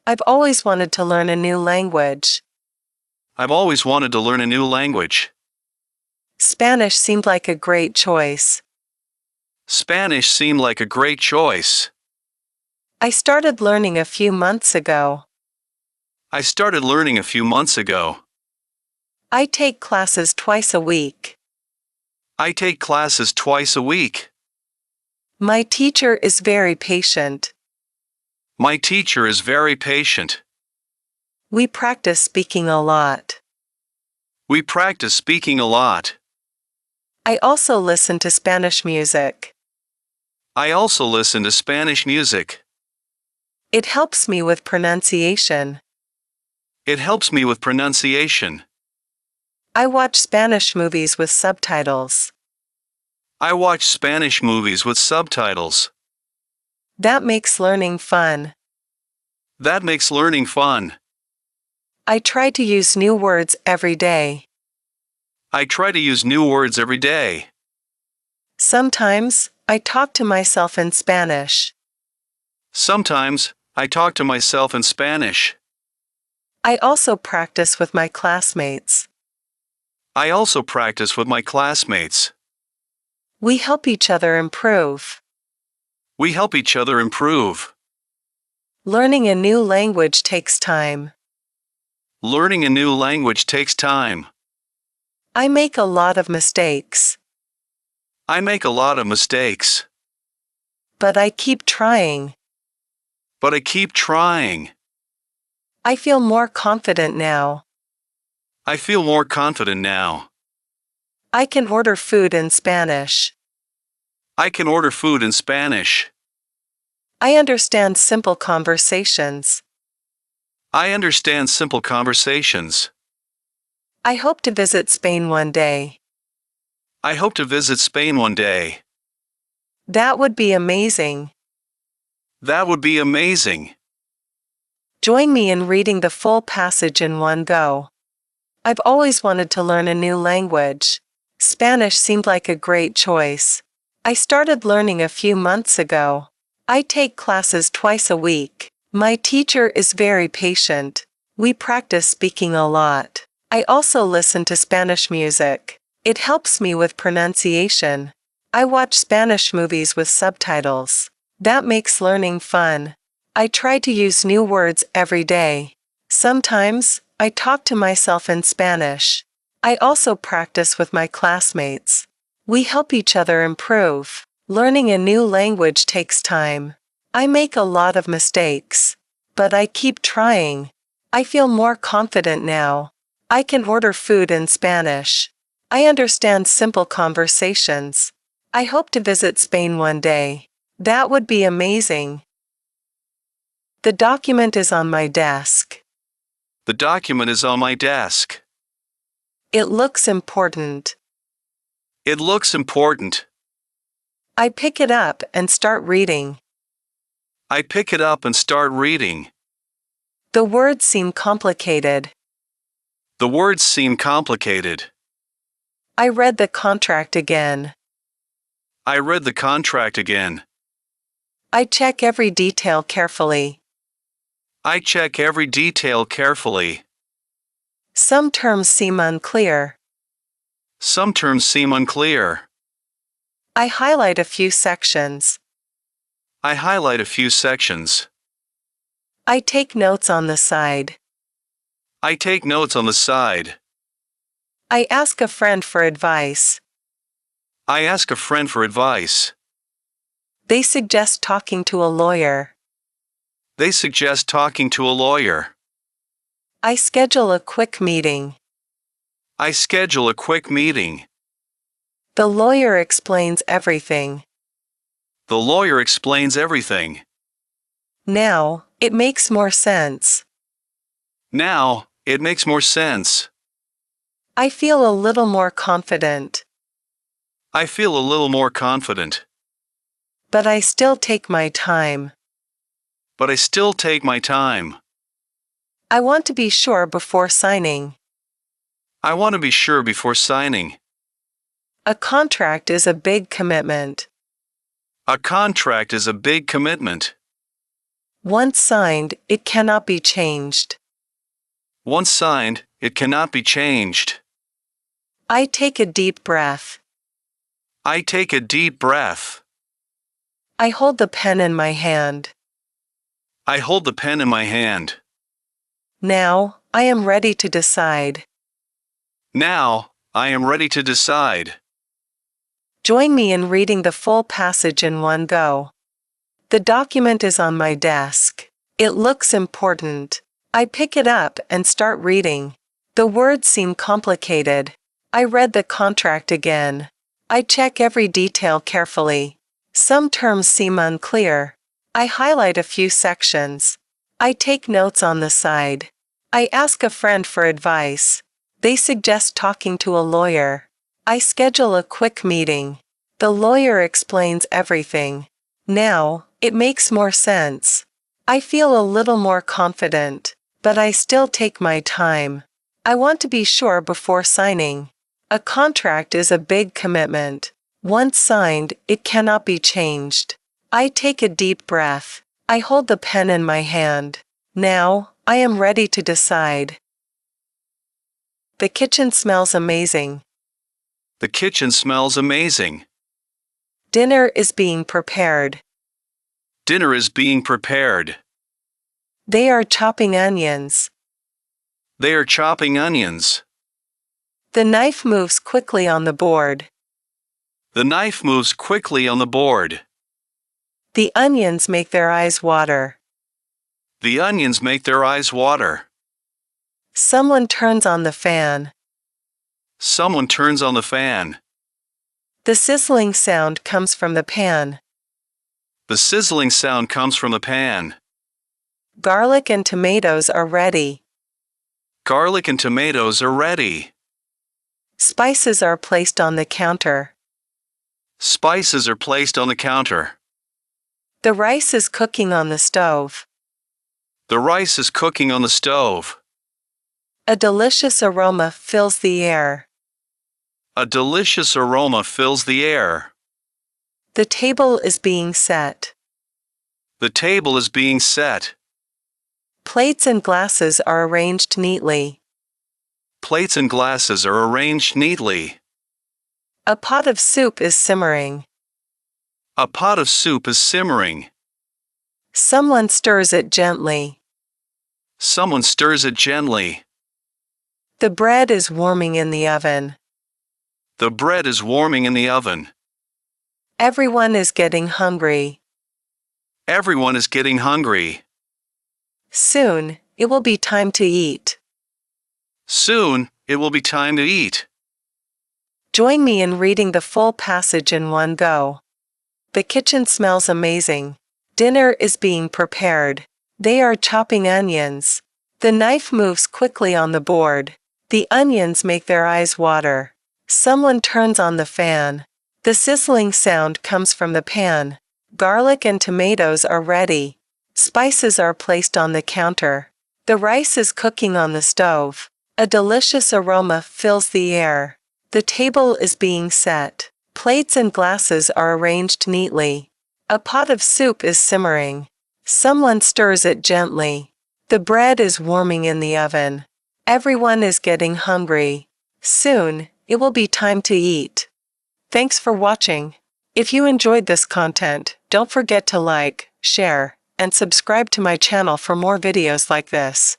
I've always wanted to learn a new language. I've always wanted to learn a new language. Spanish seemed like a great choice. Spanish seemed like a great choice. I started learning a few months ago. I started learning a few months ago. I take classes twice a week. I take classes twice a week. My teacher is very patient. My teacher is very patient. We practice speaking a lot. We practice speaking a lot. I also listen to Spanish music. I also listen to Spanish music. It helps me with pronunciation. It helps me with pronunciation. I watch Spanish movies with subtitles. I watch Spanish movies with subtitles. That makes learning fun. That makes learning fun. I try to use new words every day. I try to use new words every day. Sometimes, I talk to myself in Spanish. Sometimes, I talk to myself in Spanish. I also practice with my classmates. I also practice with my classmates. We help each other improve. We help each other improve. Learning a new language takes time. Learning a new language takes time. I make a lot of mistakes. I make a lot of mistakes. But I keep trying. But I keep trying. I feel more confident now. I feel more confident now. I can order food in Spanish. I can order food in Spanish. I understand simple conversations. I understand simple conversations. I hope to visit Spain one day. I hope to visit Spain one day. That would be amazing. That would be amazing. Join me in reading the full passage in one go. I've always wanted to learn a new language. Spanish seemed like a great choice. I started learning a few months ago. I take classes twice a week. My teacher is very patient. We practice speaking a lot. I also listen to Spanish music. It helps me with pronunciation. I watch Spanish movies with subtitles. That makes learning fun. I try to use new words every day. Sometimes, I talk to myself in Spanish. I also practice with my classmates. We help each other improve. Learning a new language takes time. I make a lot of mistakes. But I keep trying. I feel more confident now. I can order food in Spanish. I understand simple conversations. I hope to visit Spain one day. That would be amazing. The document is on my desk. The document is on my desk. It looks important. It looks important. I pick it up and start reading. I pick it up and start reading. The words seem complicated. The words seem complicated. I read the contract again. I read the contract again. I check every detail carefully. I check every detail carefully. Some terms seem unclear. Some terms seem unclear. I highlight a few sections. I highlight a few sections. I take notes on the side. I take notes on the side. I ask a friend for advice. I ask a friend for advice. They suggest talking to a lawyer. They suggest talking to a lawyer. I schedule a quick meeting. I schedule a quick meeting. The lawyer explains everything. The lawyer explains everything. Now, it makes more sense. Now, it makes more sense. I feel a little more confident. I feel a little more confident. But I still take my time. But I still take my time. I want to be sure before signing. I want to be sure before signing. A contract is a big commitment. A contract is a big commitment. Once signed, it cannot be changed. Once signed, it cannot be changed. I take a deep breath. I take a deep breath. I hold the pen in my hand. I hold the pen in my hand. Now, I am ready to decide. Now, I am ready to decide. Join me in reading the full passage in one go. The document is on my desk. It looks important. I pick it up and start reading. The words seem complicated. I read the contract again. I check every detail carefully. Some terms seem unclear. I highlight a few sections. I take notes on the side. I ask a friend for advice. They suggest talking to a lawyer. I schedule a quick meeting. The lawyer explains everything. Now, it makes more sense. I feel a little more confident, but I still take my time. I want to be sure before signing. A contract is a big commitment. Once signed, it cannot be changed. I take a deep breath. I hold the pen in my hand. Now, I am ready to decide. The kitchen smells amazing. The kitchen smells amazing. Dinner is being prepared. Dinner is being prepared. They are chopping onions. They are chopping onions. The knife moves quickly on the board. The knife moves quickly on the board. The onions make their eyes water. The onions make their eyes water. Someone turns on the fan. Someone turns on the fan. The sizzling sound comes from the pan. The sizzling sound comes from the pan. Garlic and tomatoes are ready. Garlic and tomatoes are ready. Spices are placed on the counter. Spices are placed on the counter. The rice is cooking on the stove. The rice is cooking on the stove. A delicious aroma fills the air. A delicious aroma fills the air. The table is being set. The table is being set. Plates and glasses are arranged neatly. Plates and glasses are arranged neatly. A pot of soup is simmering. A pot of soup is simmering. Someone stirs it gently. Someone stirs it gently. The bread is warming in the oven. The bread is warming in the oven. Everyone is getting hungry. Everyone is getting hungry. Soon, it will be time to eat. Soon, it will be time to eat. Join me in reading the full passage in one go. The kitchen smells amazing. Dinner is being prepared. They are chopping onions. The knife moves quickly on the board. The onions make their eyes water. Someone turns on the fan. The sizzling sound comes from the pan. Garlic and tomatoes are ready. Spices are placed on the counter. The rice is cooking on the stove. A delicious aroma fills the air. The table is being set. Plates and glasses are arranged neatly. A pot of soup is simmering. Someone stirs it gently. The bread is warming in the oven. Everyone is getting hungry. Soon, it will be time to eat. Thanks for watching. If you enjoyed this content, don't forget to like, share, and subscribe to my channel for more videos like this.